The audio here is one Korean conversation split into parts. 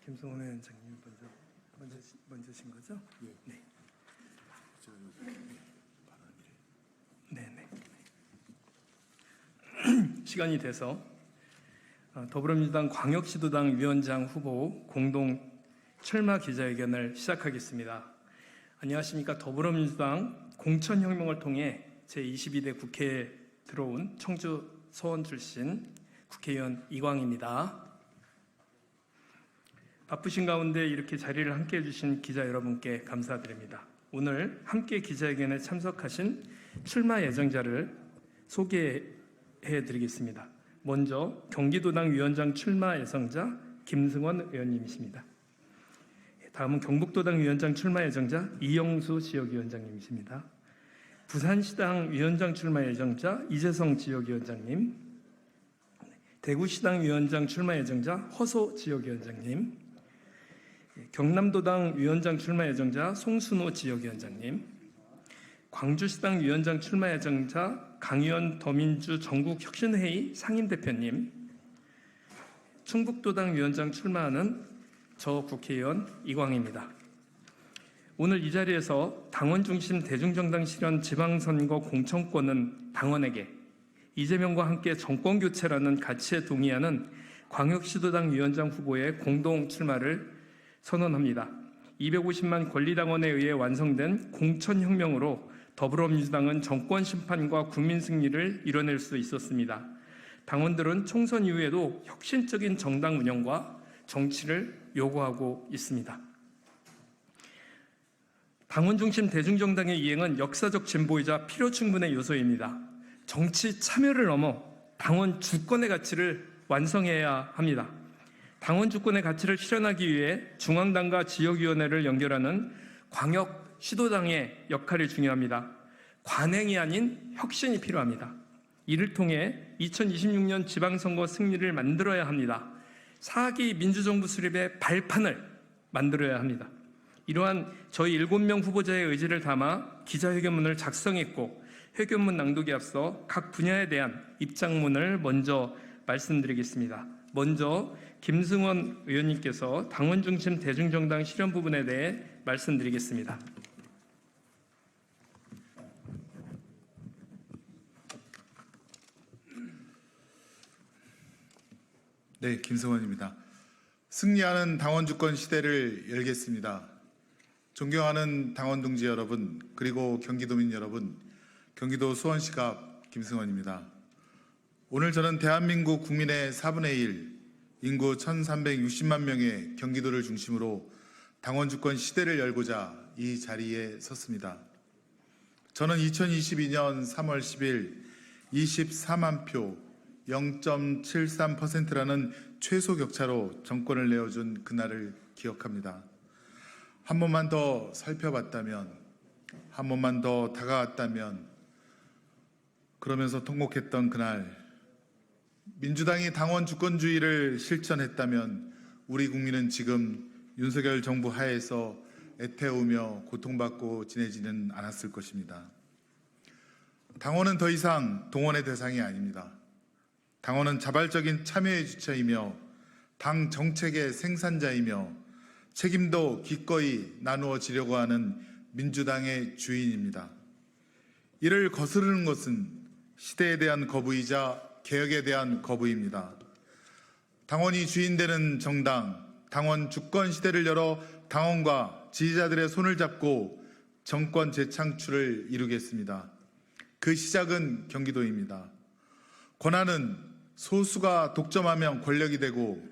김성원 위원장님 먼저신 거죠? 네. 네. 시간이 돼서 더불어민주당 광역시도당 위원장 후보 공동 출마 기자회견을 시작하겠습니다. 안녕하십니까. 더불어민주당 공천혁명을 통해 제22대 국회에 들어온 청주 서원 출신 국회의원 이광입니다. 바쁘신 가운데 이렇게 자리를 함께해 주신 기자 여러분께 감사드립니다. 오늘 함께 기자회견에 참석하신 출마 예정자를 소개해 드리겠습니다. 먼저 경기도당 위원장 출마 예정자 김승원 의원님이십니다. 다음은 경북도당 위원장 출마 예정자 이영수 지역위원장님이십니다. 부산시당 위원장 출마 예정자 이재성 지역위원장님, 대구시당 위원장 출마 예정자 허소 지역위원장님, 경남도당 위원장 출마 예정자 송순호 지역위원장님, 광주시당 위원장 출마 예정자 강의원 더민주 전국혁신회의 상임대표님, 충북도당 위원장 출마하는 저 국회의원 이광입니다. 오늘 이 자리에서 당원 중심 대중정당 실현 지방선거 공천권은 당원에게, 이재명과 함께 정권교체라는 가치에 동의하는 광역시도당 위원장 후보의 공동 출마를 선언합니다. 250만 권리당원에 의해 완성된 공천혁명으로 더불어민주당은 정권 심판과 국민 승리를 이뤄낼 수 있었습니다. 당원들은 총선 이후에도 혁신적인 정당 운영과 정치를 요구하고 있습니다. 당원 중심 대중정당의 이행은 역사적 진보이자 필요 충분의 요소입니다. 정치 참여를 넘어 당원 주권의 가치를 완성해야 합니다. 당원 주권의 가치를 실현하기 위해 중앙당과 지역위원회를 연결하는 광역 시도당의 역할이 중요합니다. 관행이 아닌 혁신이 필요합니다. 이를 통해 2026년 지방선거 승리를 만들어야 합니다. 4기 민주정부 수립의 발판을 만들어야 합니다. 이러한 저희 7명 후보자의 의지를 담아 기자회견문을 작성했고, 회견문 낭독에 앞서 각 분야에 대한 입장문을 먼저 말씀드리겠습니다. 먼저 김승원 의원님께서 당원 중심 대중정당 실현 부분에 대해 말씀드리겠습니다. 네, 김승원입니다. 승리하는 당원 주권 시대를 열겠습니다. 존경하는 당원 동지 여러분, 그리고 경기도민 여러분, 경기도 수원시갑 김승원입니다. 오늘 저는 대한민국 국민의 4분의 1, 인구 1360만 명의 경기도를 중심으로 당원 주권 시대를 열고자 이 자리에 섰습니다. 저는 2022년 3월 10일 24만 표 0.73%라는 최소 격차로 정권을 내어준 그날을 기억합니다. 한 번만 더 살펴봤다면, 한 번만 더 다가왔다면, 그러면서 통곡했던 그날, 민주당이 당원 주권주의를 실천했다면 우리 국민은 지금 윤석열 정부 하에서 애태우며 고통받고 지내지는 않았을 것입니다. 당원은 더 이상 동원의 대상이 아닙니다. 당원은 자발적인 참여의 주체이며 당 정책의 생산자이며 책임도 기꺼이 나누어지려고 하는 민주당의 주인입니다. 이를 거스르는 것은 시대에 대한 거부이자 개혁에 대한 거부입니다. 당원이 주인되는 정당, 당원 주권 시대를 열어 당원과 지지자들의 손을 잡고 정권 재창출을 이루겠습니다. 그 시작은 경기도입니다. 권한은 소수가 독점하면 권력이 되고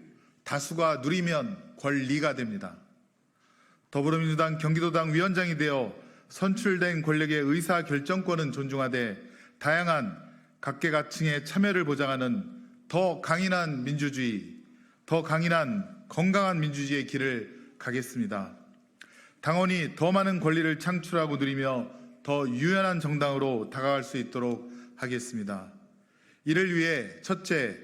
다수가 누리면 권리가 됩니다. 더불어민주당 경기도당 위원장이 되어 선출된 권력의 의사결정권은 존중하되 다양한 각계각층의 참여를 보장하는 더 강인한 민주주의, 더 강인한 건강한 민주주의의 길을 가겠습니다. 당원이 더 많은 권리를 창출하고 누리며 더 유연한 정당으로 다가갈 수 있도록 하겠습니다. 이를 위해 첫째,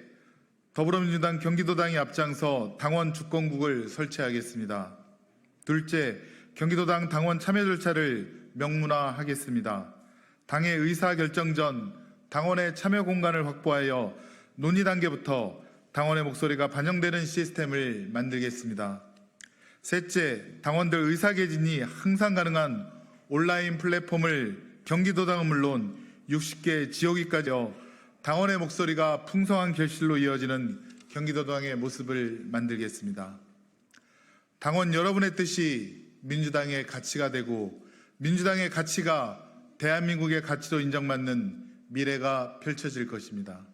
더불어민주당 경기도당이 앞장서 당원 주권국을 설치하겠습니다. 둘째, 경기도당 당원 참여 절차를 명문화하겠습니다. 당의 의사결정 전 당원의 참여 공간을 확보하여 논의 단계부터 당원의 목소리가 반영되는 시스템을 만들겠습니다. 셋째, 당원들 의사개진이 항상 가능한 온라인 플랫폼을 경기도당은 물론 60개 지역위까지 당원의 목소리가 풍성한 결실로 이어지는 경기도당의 모습을 만들겠습니다. 당원 여러분의 뜻이 민주당의 가치가 되고 민주당의 가치가 대한민국의 가치로 인정받는 미래가 펼쳐질 것입니다.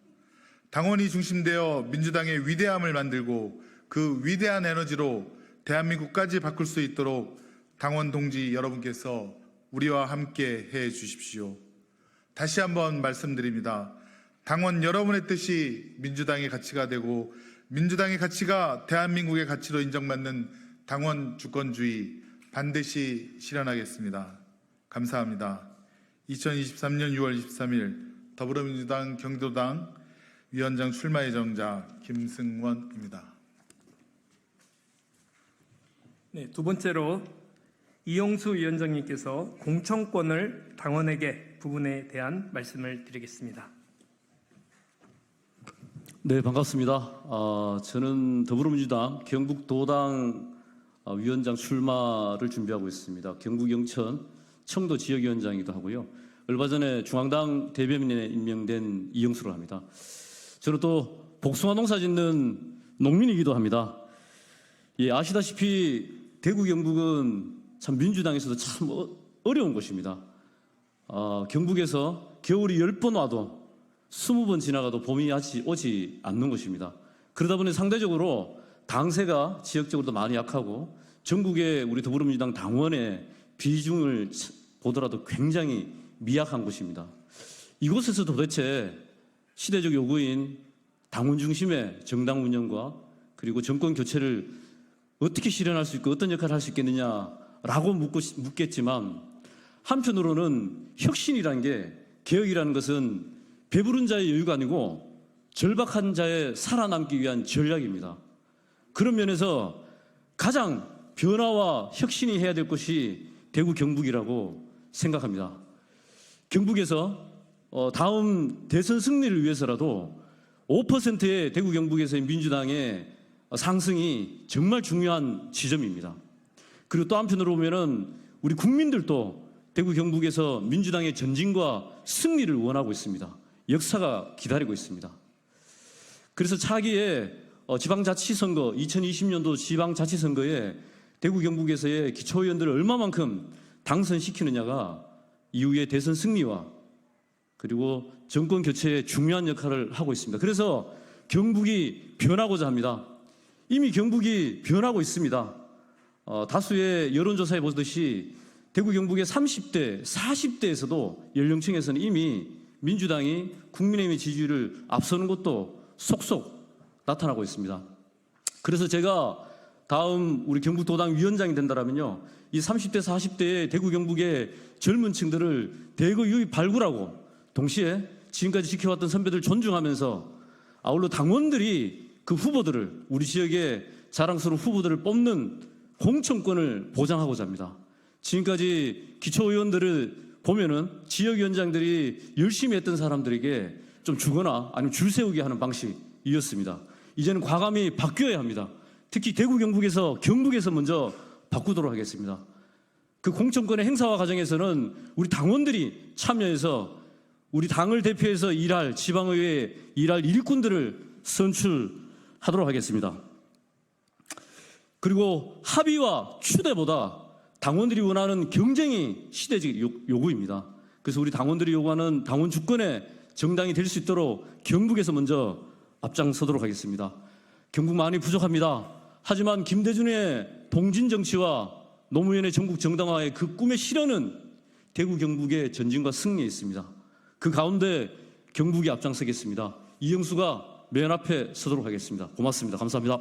당원이 중심되어 민주당의 위대함을 만들고 그 위대한 에너지로 대한민국까지 바꿀 수 있도록 당원 동지 여러분께서 우리와 함께 해 주십시오. 다시 한번 말씀드립니다. 당원 여러분의 뜻이 민주당의 가치가 되고 민주당의 가치가 대한민국의 가치로 인정받는 당원 주권주의 반드시 실현하겠습니다. 감사합니다. 2023년 6월 23일 더불어민주당 경기도당 위원장 출마 예정자 김승원입니다. 네, 두 번째로 이용수 위원장님께서 공천권을 당원에게 부분에 대한 말씀을 드리겠습니다. 네, 반갑습니다. 저는 더불어민주당 경북도당 위원장 출마를 준비하고 있습니다. 경북 영천 청도 지역위원장이기도 하고요. 얼마 전에 중앙당 대변인에 임명된 이영수로 합니다. 저는 또 복숭아 농사 짓는 농민이기도 합니다. 예, 아시다시피 대구 경북은 참 민주당에서도 참 어려운 곳입니다. 경북에서 겨울이 10번 와도 20번 지나가도 봄이 오지 않는 곳입니다. 그러다 보니 상대적으로 당세가 지역적으로도 많이 약하고 전국의 우리 더불어민주당 당원의 비중을 보더라도 굉장히 미약한 곳입니다. 이곳에서 도대체 시대적 요구인 당원 중심의 정당 운영과 그리고 정권 교체를 어떻게 실현할 수 있고 어떤 역할을 할 수 있겠느냐라고 묻겠지만 한편으로는 혁신이라는 게 개혁이라는 것은 배부른 자의 여유가 아니고 절박한 자의 살아남기 위한 전략입니다. 그런 면에서 가장 변화와 혁신이 해야 될 것이 대구 경북이라고 생각합니다. 경북에서 다음 대선 승리를 위해서라도 5%의 대구 경북에서의 민주당의 상승이 정말 중요한 지점입니다. 그리고 또 한편으로 보면은 우리 국민들도 대구 경북에서 민주당의 전진과 승리를 원하고 있습니다. 역사가 기다리고 있습니다. 그래서 차기에 지방자치선거 2020년도 지방자치선거에 대구 경북에서의 기초의원들을 얼마만큼 당선시키느냐가 이후의 대선 승리와 그리고 정권 교체에 중요한 역할을 하고 있습니다. 그래서 경북이 변하고자 합니다. 이미 경북이 변하고 있습니다. 다수의 여론조사에 보듯이 대구 경북의 30대, 40대에서도 연령층에서는 이미 민주당이 국민의힘의 지지율을 앞서는 것도 속속 나타나고 있습니다. 그래서 제가 다음 우리 경북도당 위원장이 된다면요, 이 30대, 40대의 대구 경북의 젊은 층들을 대거 유입 발굴하고 동시에 지금까지 지켜왔던 선배들 존중하면서 아울러 당원들이 그 후보들을 우리 지역의 자랑스러운 후보들을 뽑는 공천권을 보장하고자 합니다. 지금까지 기초의원들을 보면은 지역위원장들이 열심히 했던 사람들에게 좀 주거나 아니면 줄 세우게 하는 방식이었습니다. 이제는 과감히 바뀌어야 합니다. 특히 대구 경북에서 먼저 바꾸도록 하겠습니다. 그 공천권의 행사화 과정에서는 우리 당원들이 참여해서 우리 당을 대표해서 일할 지방의회에 일할 일꾼들을 선출하도록 하겠습니다. 그리고 합의와 추대보다 당원들이 원하는 경쟁이 시대적 요구입니다. 그래서 우리 당원들이 요구하는 당원 주권의 정당이 될 수 있도록 경북에서 먼저 앞장서도록 하겠습니다. 경북 많이 부족합니다. 하지만 김대중의 동진 정치와 노무현의 전국 정당화의 그 꿈의 실현은 대구 경북의 전진과 승리에 있습니다. 그 가운데 경북이 앞장서겠습니다. 이영수가 맨 앞에 서도록 하겠습니다. 고맙습니다. 감사합니다.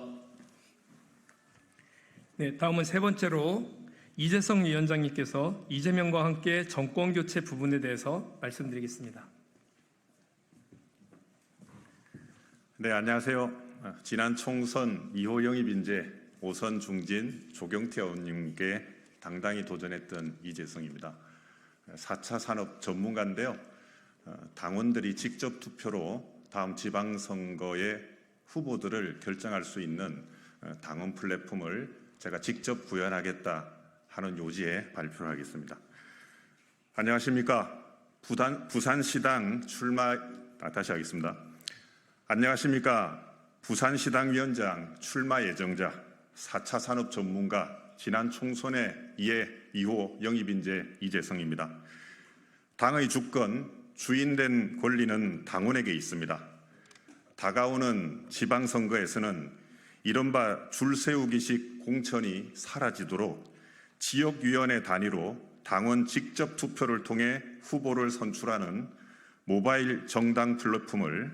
네, 다음은 세 번째로 이재성 위원장님께서 이재명과 함께 정권 교체 부분에 대해서 말씀드리겠습니다. 네, 안녕하세요. 지난 총선 2호 영입인재 오선 중진 조경태 의원님께 당당히 도전했던 이재성입니다. 4차 산업 전문가인데요. 당원들이 직접 투표로 다음 지방선거의 후보들을 결정할 수 있는 당원 플랫폼을 제가 직접 구현하겠다 하는 요지에 발표를 하겠습니다. 안녕하십니까. 부산시당 다시 하겠습니다. 안녕하십니까. 부산시당위원장 출마 예정자, 4차 산업 전문가, 지난 총선의 2호 영입인재 이재성입니다. 당의 주권, 주인된 권리는 당원에게 있습니다. 다가오는 지방선거에서는 이른바 줄 세우기식 공천이 사라지도록 지역위원회 단위로 당원 직접 투표를 통해 후보를 선출하는 모바일 정당 플랫폼을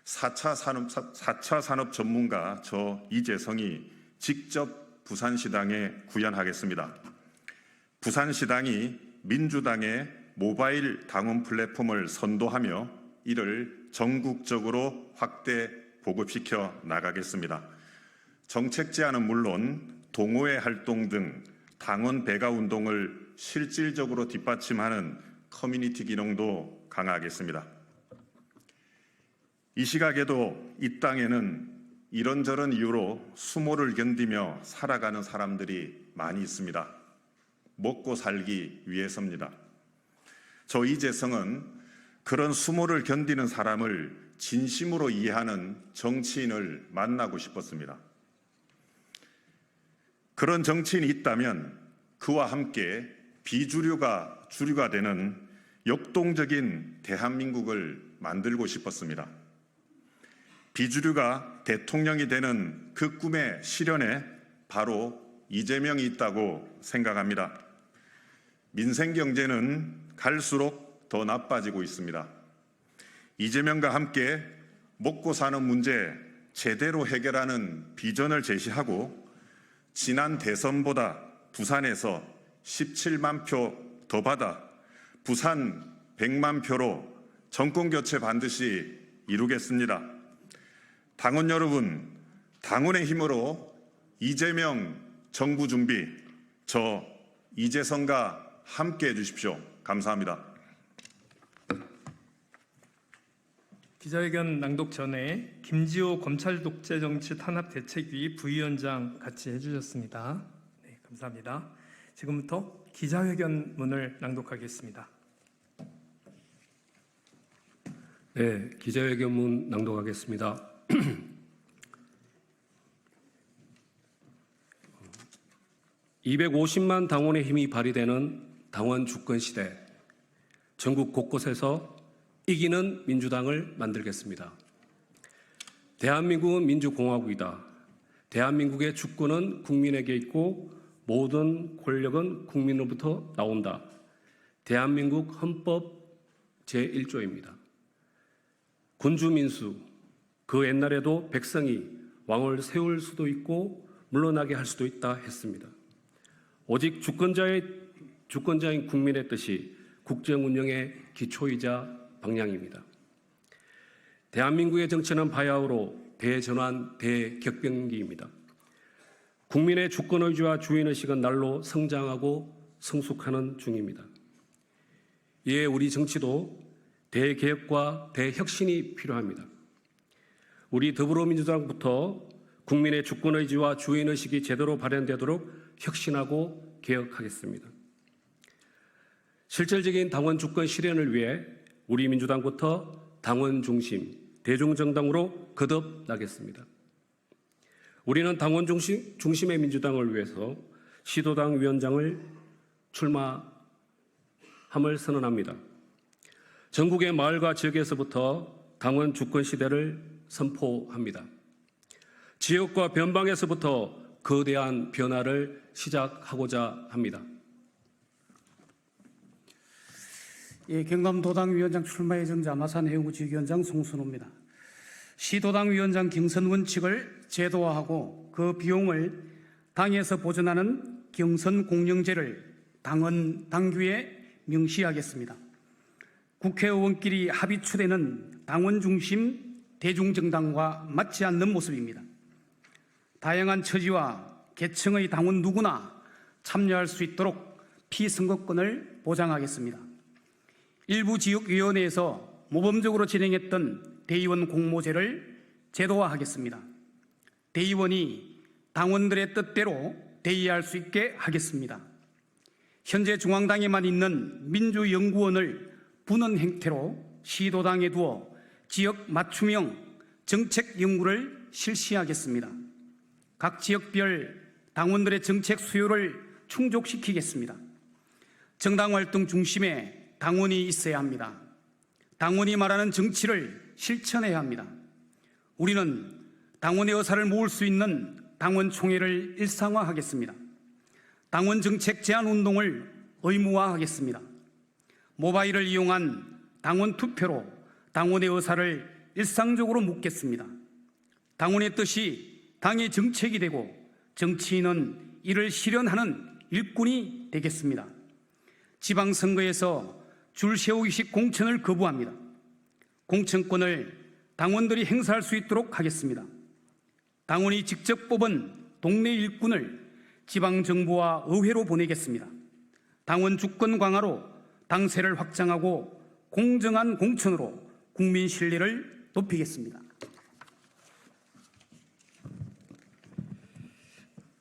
4차 산업 전문가 저 이재성이 직접 부산시당에 구현하겠습니다. 부산시당이 민주당의 모바일 당원 플랫폼을 선도하며 이를 전국적으로 확대 보급시켜 나가겠습니다. 정책 제안은 물론 동호회 활동 등 당원 배가 운동을 실질적으로 뒷받침하는 커뮤니티 기능도 강화하겠습니다. 이 시각에도 이 땅에는 이런저런 이유로 수모를 견디며 살아가는 사람들이 많이 있습니다. 먹고 살기 위해서입니다. 저 이재성은 그런 수모를 견디는 사람을 진심으로 이해하는 정치인을 만나고 싶었습니다. 그런 정치인이 있다면 그와 함께 비주류가 주류가 되는 역동적인 대한민국을 만들고 싶었습니다. 비주류가 대통령이 되는 그 꿈의 실현에 바로 이재명이 있다고 생각합니다. 민생 경제는 갈수록 더 나빠지고 있습니다. 이재명과 함께 먹고 사는 문제 제대로 해결하는 비전을 제시하고 지난 대선보다 부산에서 17만 표 더 받아 부산 100만 표로 정권 교체 반드시 이루겠습니다. 당원 여러분, 당원의 힘으로 이재명 정부 준비, 저 이재성과 함께 해주십시오. 감사합니다. 기자회견 낭독 전에 김지호 검찰독재정치탄압대책위 부위원장 같이 해주셨습니다. 네, 감사합니다. 지금부터 기자회견문을 낭독하겠습니다. 네, 기자회견문 낭독하겠습니다. (250만) 당원의 힘이 발휘되는 당원 주권 시대, 전국 곳곳에서 이기는 민주당을 만들겠습니다. 대한민국은 민주공화국이다. 대한민국의 주권은 국민에게 있고 모든 권력은 국민으로부터 나온다. 대한민국 헌법 제1조입니다. 군주민수, 그 옛날에도 백성이 왕을 세울 수도 있고 물러나게 할 수도 있다 했습니다. 오직 주권자인 국민의 뜻이 국정 운영의 기초이자 방향입니다. 대한민국의 정치는 바야흐로 대전환, 대격변기입니다. 국민의 주권의지와 주인의식은 날로 성장하고 성숙하는 중입니다. 이에 우리 정치도 대개혁과 대혁신이 필요합니다. 우리 더불어민주당부터 국민의 주권의지와 주인의식이 제대로 발현되도록 혁신하고 개혁하겠습니다. 실질적인 당원 주권 실현을 위해 우리 민주당부터 당원 중심, 대중정당으로 거듭나겠습니다. 우리는 당원 중심의 민주당을 위해서 시도당 위원장을 출마함을 선언합니다. 전국의 마을과 지역에서부터 당원 주권 시대를 선포합니다. 지역과 변방에서부터 거대한 변화를 시작하고자 합니다. 예, 경남도당 위원장 출마 예정자 마산 해운구 지역위원장 송순호입니다. 시도당 위원장 경선 원칙을 제도화하고 그 비용을 당에서 보전하는 경선 공영제를 당규에 명시하겠습니다. 국회의원끼리 합의추되는 당원 중심 대중정당과 맞지 않는 모습입니다. 다양한 처지와 계층의 당원 누구나 참여할 수 있도록 피선거권을 보장하겠습니다. 일부 지역위원회에서 모범적으로 진행했던 대의원 공모제를 제도화하겠습니다. 대의원이 당원들의 뜻대로 대의할 수 있게 하겠습니다. 현재 중앙당에만 있는 민주연구원을 부는 행태로 시도당에 두어 지역 맞춤형 정책 연구를 실시하겠습니다. 각 지역별 당원들의 정책 수요를 충족시키겠습니다. 정당 활동 중심에 당원이 있어야 합니다. 당원이 말하는 정치를 실천해야 합니다. 우리는 당원의 의사를 모을 수 있는 당원총회를 일상화하겠습니다. 당원 정책 제안 운동을 의무화하겠습니다. 모바일을 이용한 당원 투표로 당원의 의사를 일상적으로 묻겠습니다. 당원의 뜻이 당의 정책이 되고 정치인은 이를 실현하는 일꾼이 되겠습니다. 지방선거에서 줄 세우기식 공천을 거부합니다. 공천권을 당원들이 행사할 수 있도록 하겠습니다. 당원이 직접 뽑은 동네 일꾼을 지방정부와 의회로 보내겠습니다. 당원 주권 강화로 당세를 확장하고 공정한 공천으로 국민 신뢰를 높이겠습니다.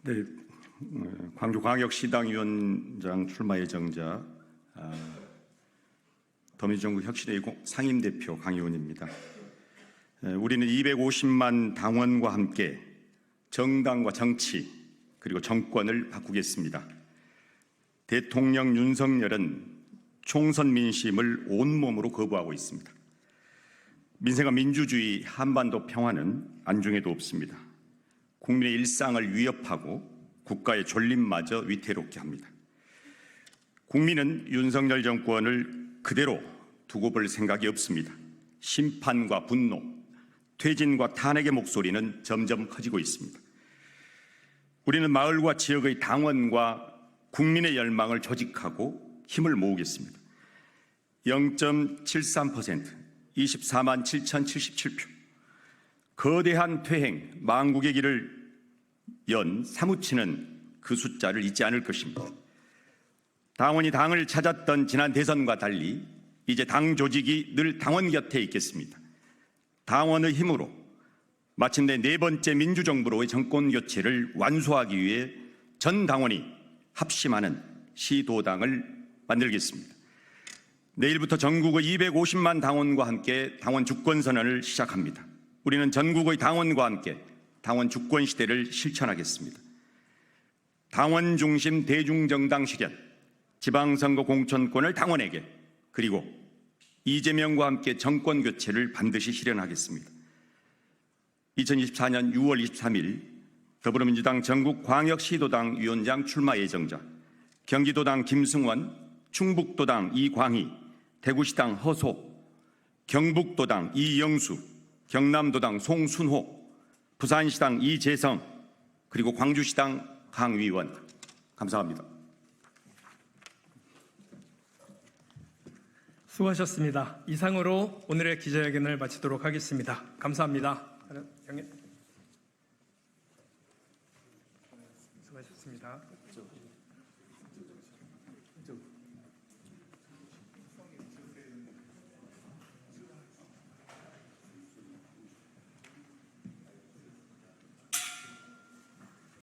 네, 광주광역시당위원장 출마 예정자 더민주정부 혁신의 상임대표 강의원입니다. 우리는 250만 당원과 함께 정당과 정치 그리고 정권을 바꾸겠습니다. 대통령 윤석열은 총선 민심을 온몸으로 거부하고 있습니다. 민생과 민주주의, 한반도 평화는 안중에도 없습니다. 국민의 일상을 위협하고 국가의 존립마저 위태롭게 합니다. 국민은 윤석열 정권을 그대로 두고 볼 생각이 없습니다. 심판과 분노, 퇴진과 탄핵의 목소리는 점점 커지고 있습니다. 우리는 마을과 지역의 당원과 국민의 열망을 조직하고 힘을 모으겠습니다. 0.73%, 24만 7,077표. 거대한 퇴행, 망국의 길을 연 사무치는 그 숫자를 잊지 않을 것입니다. 당원이 당을 찾았던 지난 대선과 달리 이제 당 조직이 늘 당원 곁에 있겠습니다. 당원의 힘으로 마침내 네 번째 민주정부로의 정권 교체를 완수하기 위해 전 당원이 합심하는 시도당을 만들겠습니다. 내일부터 전국의 250만 당원과 함께 당원 주권 선언을 시작합니다. 우리는 전국의 당원과 함께 당원 주권 시대를 실천하겠습니다. 당원 중심 대중정당 실현, 지방선거 공천권을 당원에게, 그리고 이재명과 함께 정권 교체를 반드시 실현하겠습니다. 2024년 6월 23일 더불어민주당 전국광역시도당 위원장 출마 예정자, 경기도당 김승원, 충북도당 이광희, 대구시당 허소, 경북도당 이영수, 경남도당 송순호, 부산시당 이재성, 그리고 광주시당 강위원. 감사합니다. 수고하셨습니다. 이상으로 오늘의 기자회견을 마치도록 하겠습니다. 감사합니다.